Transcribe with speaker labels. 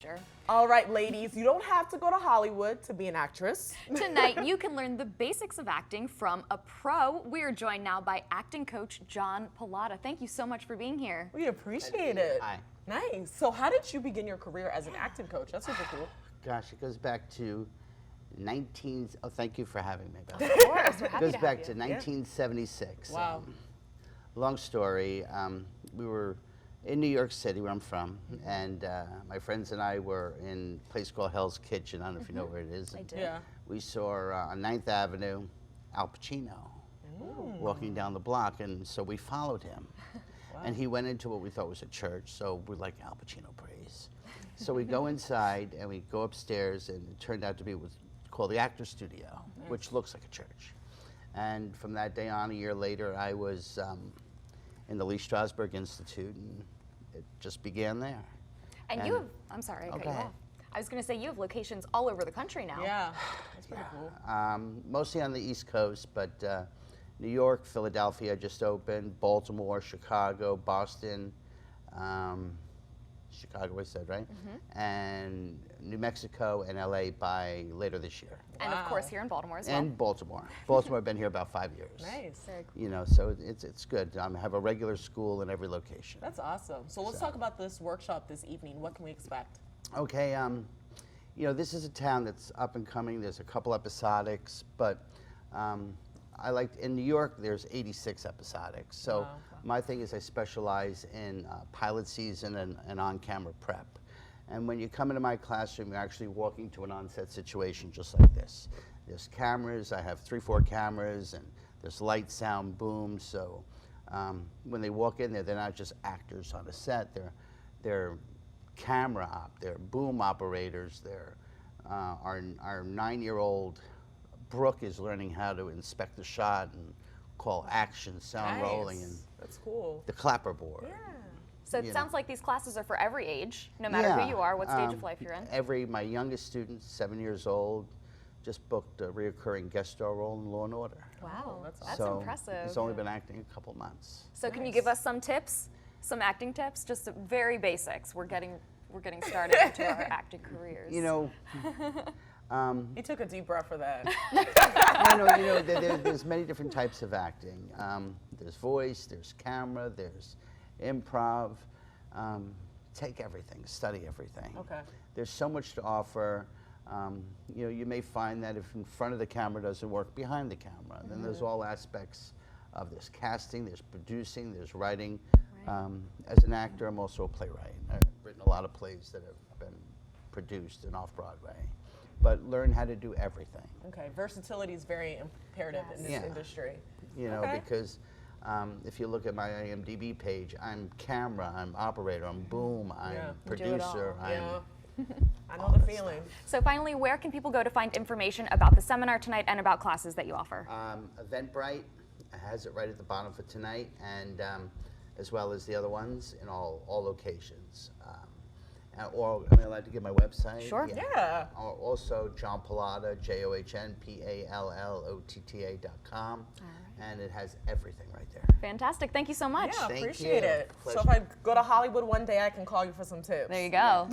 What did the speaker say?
Speaker 1: actor.
Speaker 2: All right, ladies, you don't have to go to Hollywood to be an actress.
Speaker 1: Tonight, you can learn the basics of acting from a pro. We are joined now by acting coach John Pallotta. Thank you so much for being here.
Speaker 2: We appreciate it.
Speaker 3: Hi.
Speaker 2: Nice. So how did you begin your career as an acting coach? That's super cool.
Speaker 3: Gosh, it goes back to oh, thank you for having me, Beth.
Speaker 1: Of course, we're
Speaker 3: It
Speaker 1: happy
Speaker 3: goes
Speaker 1: to
Speaker 3: back
Speaker 1: have
Speaker 3: to
Speaker 1: you.
Speaker 3: 1976.
Speaker 2: Wow.
Speaker 3: Long story. We were in New York City, where I'm from, and my friends and I were in a place called Hell's Kitchen. I don't know if you know where it is.
Speaker 1: I do.
Speaker 2: Yeah.
Speaker 3: We saw on 9th Avenue Al Pacino walking down the block, and so we followed him. And he went into what we thought was a church, so we're like, Al Pacino praise. So we go inside and we go upstairs, and it turned out to be what's called the Actor Studio, which looks like a church. And from that day on, a year later, I was in the Lee Strasberg Institute, and it just began there.
Speaker 1: And you have, I'm sorry, I cut you
Speaker 3: Okay.
Speaker 1: off. I was going to say you have locations all over the country now.
Speaker 2: Yeah, that's pretty cool.
Speaker 3: Mostly on the East Coast, but New York, Philadelphia just opened, Baltimore, Chicago, Boston, Chicago I said, right? And New Mexico and LA by later this year.
Speaker 1: And of course here in Baltimore as well.
Speaker 3: And Baltimore. Baltimore, I've been here about 5 years.
Speaker 2: Nice.
Speaker 1: Very cool.
Speaker 3: You know, so it's good. I have a regular school in every location.
Speaker 2: That's awesome. So let's talk about this workshop this evening. What can we expect?
Speaker 3: Okay, you know, this is a town that's up and coming. There's a couple episodics, but I like, in New York, there's 86 episodics. So
Speaker 2: Wow.
Speaker 3: my thing is I specialize in pilot season and on-camera prep. And when you come into my classroom, you're actually walking to an on-set situation just like this. There's cameras, I have 3-4 cameras, and there's light, sound, boom. So when they walk in there, they're not just actors on a set, they're camera they're boom operators, they're our 9-year-old Brooke is learning how to inspect the shot and call action, sound rolling, and
Speaker 2: That's cool.
Speaker 3: the clapper board.
Speaker 2: Yeah.
Speaker 1: So it
Speaker 3: you
Speaker 1: sounds
Speaker 3: know.
Speaker 1: like these classes are for every age, no matter who you are, what stage of life you're in.
Speaker 3: My youngest student, 7 years old, just booked a reoccurring guest star role in Law and Order.
Speaker 1: Wow,
Speaker 2: that's
Speaker 1: that's
Speaker 3: So
Speaker 1: impressive.
Speaker 3: he's only been acting a couple months.
Speaker 1: So can you give us some tips, some acting tips, just very basics? We're getting started into our acting careers.
Speaker 3: You know,
Speaker 2: He took a deep breath for that.
Speaker 3: you know, there's many different types of acting. There's voice, there's camera, there's improv. Take everything, study everything.
Speaker 2: Okay.
Speaker 3: There's so much to offer. You know, you may find that if in front of the camera doesn't work, behind the camera. Then there's all aspects of this casting, there's producing, there's writing. As an actor, I'm also a playwright. I've written a lot of plays that have been produced and off-Broadway. But learn how to do everything.
Speaker 2: Okay. Versatility is very imperative in this
Speaker 3: Yeah.
Speaker 2: industry.
Speaker 3: You know,
Speaker 2: Okay.
Speaker 3: because if you look at my IMDb page, I'm camera, I'm operator, I'm boom, I'm
Speaker 2: Yeah.
Speaker 1: You do it all.
Speaker 3: producer,
Speaker 2: Yeah.
Speaker 3: I'm
Speaker 2: I know the feeling.
Speaker 1: So finally, where can people go to find information about the seminar tonight and about classes that you offer?
Speaker 3: Eventbrite has it right at the bottom for tonight, and as well as the other ones in all locations. Or am I allowed to give my website?
Speaker 1: Sure.
Speaker 2: Yeah.
Speaker 3: Also, John Pallotta, JohnPallotta.com, and it has everything right there.
Speaker 1: Fantastic. Thank you so much.
Speaker 2: Yeah,
Speaker 3: Thank
Speaker 2: appreciate
Speaker 3: you.
Speaker 2: it. So
Speaker 3: Pleasure.
Speaker 2: if I go to Hollywood one day, I can call you for some tips.
Speaker 1: There you go.